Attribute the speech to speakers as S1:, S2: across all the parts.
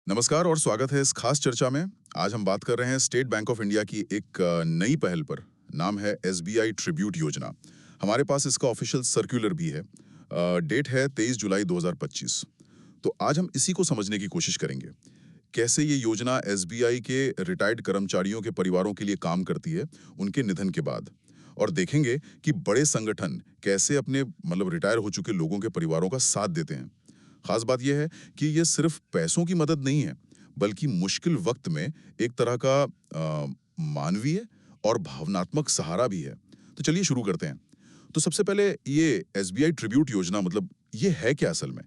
S1: नमस्कार और स्वागत है इस खास चर्चा में। आज हम बात कर रहे हैं स्टेट बैंक ऑफ इंडिया की एक नई पहल पर। नाम है एसबीआई ट्रिब्यूट योजना। हमारे पास इसका ऑफिशियल सर्कुलर भी है। डेट है 23 जुलाई 2025। तो आज हम इसी को समझने की कोशिश करेंगे। कैसे ये योजना एसबीआई के रिटायर्ड कर्मचारियों के परिवारों के लिए काम करती है उनके निधन के बाद। और देखेंगे कि बड़े संगठन कैसे अपने रिटायर हो चुके लोगों के परिवारों का साथ देते हैं। खास बात यह है कि ये सिर्फ पैसों की मदद नहीं है, बल्कि मुश्किल वक्त में एक तरह का मानवीय और भावनात्मक सहारा भी है। तो चलिए शुरू करते हैं। तो सबसे पहले ये एसबीआई ट्रिब्यूट योजना ये है क्या असल में?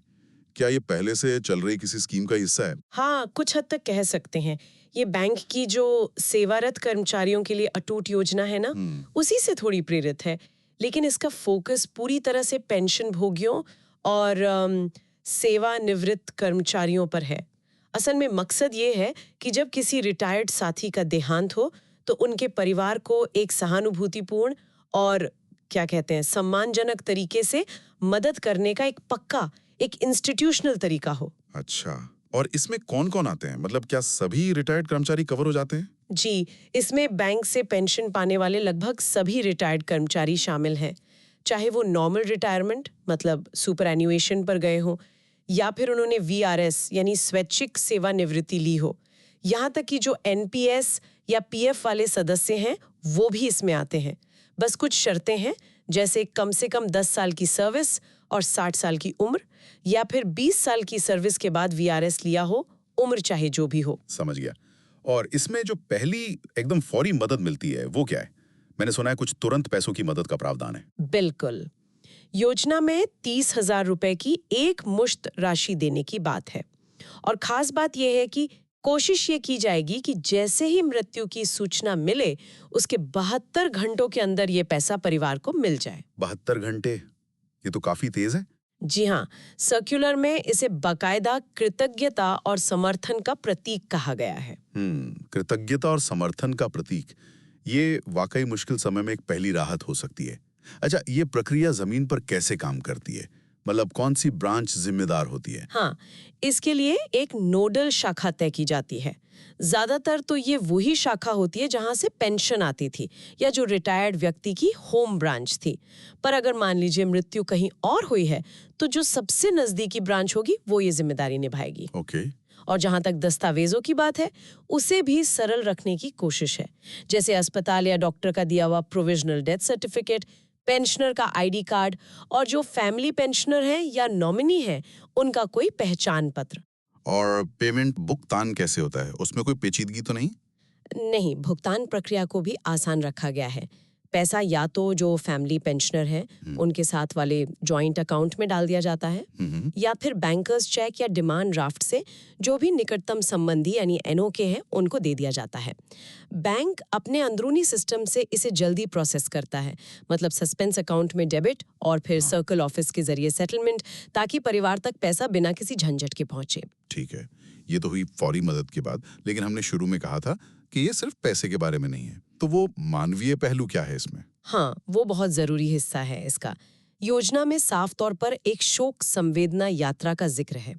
S1: क्या ये पहले से चल रही किसी स्कीम का हिस्सा है?
S2: हाँ, कुछ हद तक कह सकते हैं। ये बैंक की जो सेवारत कर्मचारियों के लिए अटूट योजना है ना, उसी से थोड़ी प्रेरित है। लेकिन इसका फोकस पूरी तरह से पेंशन भोगियों और सेवानिवृत्त कर्मचारियों पर है। असल में मकसद ये है कि जब किसी रिटायर्ड साथी का देहांत हो, तो उनके परिवार को एक सहानुभूतिपूर्ण और सम्मानजनक तरीके से मदद करने का एक पक्का, एक इंस्टीट्यूशनल तरीका हो।
S1: अच्छा, और इसमें कौन-कौन आते हैं? क्या सभी रिटायर्ड कर्मचारी कवर हो जाते हैं?
S2: जी, इसमें बैंक से पेंशन पाने वाले लगभग सभी रिटायर्ड कर्मचारी शामिल हैं। चाहे वो नॉर्मल रिटायरमेंट सुपरएन्युएशन पर गए हों, या फिर उन्होंने वीआरएस यानी स्वैच्छिक सेवानिवृत्ति ली हो। यहाँ तक कि जो एनपीएस या पीएफ वाले सदस्य हैं, वो भी इसमें आते हैं। बस कुछ शर्तें हैं, जैसे कम से कम 10 साल की सर्विस और 60 साल की उम्र, या फिर 20 साल की सर्विस के बाद वीआरएस लिया हो, उम्र चाहे जो भी हो।
S1: समझ गया। और इसमें जो पहली एकदम फौरी मदद मिलती है वो क्या है? मैंने सुना है कुछ तुरंत पैसों की मदद का प्रावधान है।
S2: बिल्कुल। योजना में 30,000 रुपए की एक मुश्त राशि देने की बात है। और खास बात यह है कि कोशिश ये की जाएगी कि जैसे ही मृत्यु की सूचना मिले, उसके 72 घंटों के अंदर ये पैसा परिवार को मिल जाए।
S1: 72 घंटे? ये तो काफी तेज है।
S2: जी हाँ, सर्कुलर में इसे बाकायदा कृतज्ञता और समर्थन का प्रतीक कहा गया है।
S1: कृतज्ञता और समर्थन का प्रतीक। ये वाकई मुश्किल समय में एक पहली राहत हो सकती है। अच्छा, ये प्रक्रिया जमीन पर कैसे काम करती है? कौन सी ब्रांच जिम्मेदार होती है?
S2: हाँ, इसके लिए एक नोडल शाखा तय की जाती है। ज्यादातर तो ये वही शाखा होती है जहां से पेंशन आती थी, या जो रिटायर्ड व्यक्ति की होम ब्रांच थी। पर अगर मान लीजिए मृत्यु कहीं और हुई है, तो जो सबसे नजदीकी ब्रांच होगी वो ये जिम्मेदारी निभाएगी।
S1: ओके।
S2: और जहां तक दस्तावेजों की बात है, उसे भी सरल रखने की कोशिश है। जैसे अस्पताल या डॉक्टर का दिया हुआ प्रोविजनल डेथ सर्टिफिकेट, पेंशनर का आईडी कार्ड, और जो फैमिली पेंशनर है या नॉमिनी है, उनका कोई पहचान पत्र।
S1: और पेमेंट भुगतान कैसे होता है? उसमें कोई पेचीदगी तो नहीं?
S2: नहीं, भुगतान प्रक्रिया को भी आसान रखा गया है। पैसा या तो जो फैमिली पेंशनर है उनके साथ वाले जॉइंट अकाउंट में डाल दिया जाता है, या फिर बैंकर्स चेक या डिमांड ड्राफ्ट से जो भी निकटतम संबंधी यानी एनओके हैं उनको दे दिया जाता है। बैंक अपने अंदरूनी सिस्टम से इसे जल्दी प्रोसेस करता है, सस्पेंस अकाउंट में डेबिट और फिर सर्कल ऑफिस के जरिए सेटलमेंट, ताकि परिवार तक पैसा बिना किसी झंझट के पहुंचे।
S1: ठीक है, ये तो हुई फौरी मदद की बात, लेकिन हमने शुरू में कहा था कि ये सिर्फ पैसे के बारे में नहीं है। तो वो मानवीय पहलू क्या है इसमें?
S2: हाँ, वो बहुत जरूरी हिस्सा है इसका। योजना में साफ तौर पर एक शोक संवेदना यात्रा का जिक्र है।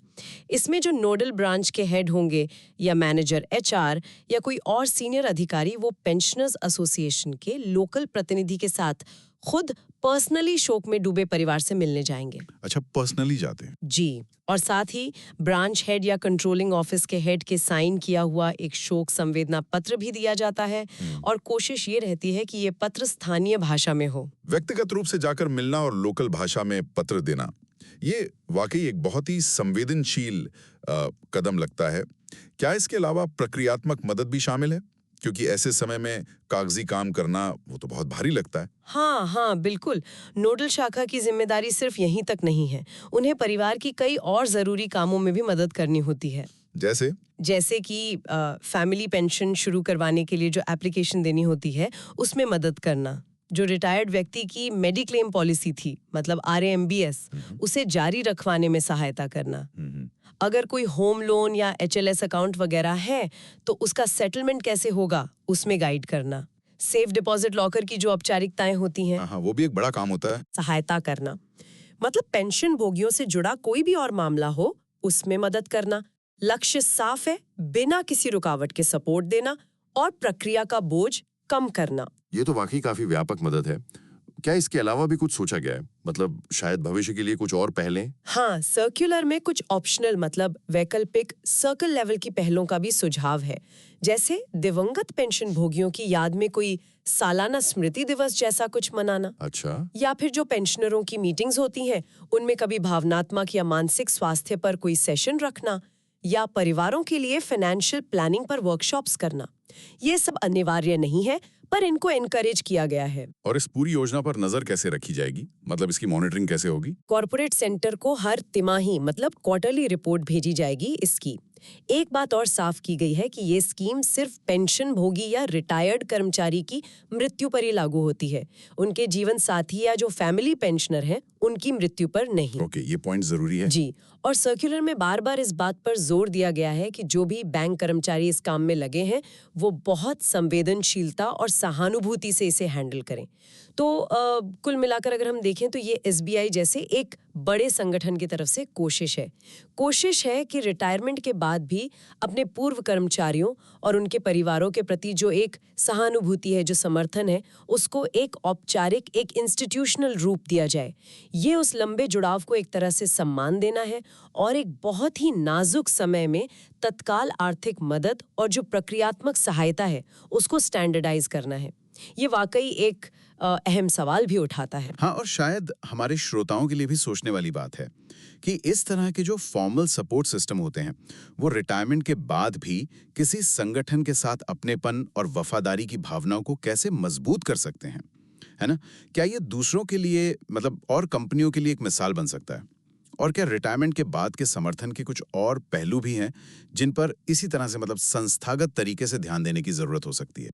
S2: इसमें जो नोडल ब्रांच के हेड होंगे, या मैनेजर एचआर, या कोई और सीनियर अधिकारी, वो पेंशनर्स एसोसिएशन के लोकल प्रतिनिधि के साथ खुद पर्सनली शोक में डूबे परिवार से मिलने जाएंगे।
S1: अच्छा, पर्सनली जाते हैं?
S2: जी, और साथ ही ब्रांच हेड या कंट्रोलिंग ऑफिस के हेड के साइन किया हुआ एक शोक संवेदना पत्र भी दिया जाता है। और कोशिश ये रहती है कि ये पत्र स्थानीय भाषा में हो।
S1: व्यक्तिगत रूप से जाकर मिलना और लोकल भाषा में पत्र देना, ये वाकई एक बहुत ही संवेदनशील कदम लगता है। क्या इसके अलावा प्रक्रियात्मक मदद भी शामिल है? क्योंकि ऐसे समय में कागजी काम करना वो तो बहुत भारी लगता है।
S2: हाँ हाँ, बिल्कुल। नोडल शाखा की जिम्मेदारी सिर्फ यहीं तक नहीं है, उन्हें परिवार की कई और जरूरी कामों में भी मदद करनी होती है। जैसे कि फैमिली पेंशन शुरू करवाने के लिए जो एप्लीकेशन देनी होती है, उसमें मदद करना। जो रिटायर्ड व्यक्ति की मेडिक्लेम पॉलिसी थी, आरएएमबीएस, उसे जारी रखवाने में सहायता करना। अगर कोई होम लोन या एचएलएस अकाउंट वगैरह है, तो उसका सेटलमेंट कैसे होगा, उसमें गाइड करना। सेफ डिपॉजिट लॉकर की जो औपचारिकताएं होती हैं,
S1: हाँ, वो भी एक बड़ा काम होता है।
S2: सहायता करना। पेंशन भोगियों से जुड़ा कोई भी और मामला हो, उसमें मदद करना। लक्ष्य साफ है, बिना किसी रुकावट के सपोर्ट देना और प्रक्रिया का बोझ कम करना।
S3: ये तो वाकई काफी व्यापक मदद है। क्या इसके अलावा भी कुछ सोचा गया है? मतलब शायद भविष्य के लिए कुछ और पहलें?
S2: हाँ, सर्कुलर में कुछ ऑप्शनल मतलब वैकल्पिक सर्कल लेवल की पहलों का भी सुझाव है, जैसे दिवंगत पेंशन भोगियों की याद में कोई सालाना स्मृति दिवस जैसा कुछ मनाना।
S3: अच्छा।
S2: या फिर जो पेंशनरों की मीटिंग्स होती हैं, उनमें कभी भावनात्मक या मानसिक स्वास्थ्य पर कोई सेशन रखना, या परिवारों के लिए फाइनेंशियल प्लानिंग पर वर्कशॉप्स करना। ये सब अनिवार्य नहीं है, पर इनको एनकरेज किया गया है।
S1: और इस पूरी योजना पर नजर कैसे रखी जाएगी? मतलब इसकी मॉनिटरिंग कैसे होगी?
S2: कॉर्पोरेट सेंटर को हर तिमाही मतलब क्वार्टरली रिपोर्ट भेजी जाएगी इसकी। एक बात और साफ की गई है कि ये स्कीम सिर्फ पेंशन भोगी या रिटायर्ड कर्मचारी की मृत्यु पर ही लागू होती है, उनके जीवन साथी या जो फैमिली पेंशनर हैं उनकी मृत्यु पर नहीं।
S1: ओके, ये पॉइंट जरूरी है।
S2: जी, और सर्कुलर में बार बार इस बात पर जोर दिया गया है कि जो भी बैंक कर्मचारी इस काम में लगे हैं वो बहुत संवेदनशीलता और सहानुभूति से इसे हैंडल करें। तो कुल मिलाकर अगर हम देखें तो ये एसबीआई जैसे एक बड़े संगठन की तरफ से कोशिश है कि रिटायरमेंट के बाद भी अपने पूर्व कर्मचारियों और उनके परिवारों के प्रति जो एक सहानुभूति है, जो समर्थन है, उसको एक औपचारिक, एक इंस्टीट्यूशनल रूप दिया जाए। ये उस लंबे जुड़ाव को एक तरह से सम्मान देना है और एक बहुत ही नाजुक समय में तत्काल आर्थिक मदद और जो प्रक्रियात्मक सहायता है उसको स्टैंडर्डाइज करना है। ये वाकई एक अहम सवाल भी उठाता है।
S1: हाँ, और शायद हमारे श्रोताओं के लिए भी सोचने वाली बात है कि इस तरह के जो फॉर्मल सपोर्ट सिस्टम होते हैं वो रिटायरमेंट के बाद भी किसी संगठन के साथ अपनेपन और वफादारी की भावनाओं को कैसे मजबूत कर सकते हैं, है ना? क्या ये दूसरों के लिए मतलब और कंपनियों के लिए एक मिसाल बन सकता है? और क्या रिटायरमेंट के बाद के समर्थन के कुछ और पहलू भी हैं जिन पर इसी तरह से मतलब संस्थागत तरीके से ध्यान देने की जरूरत हो सकती है?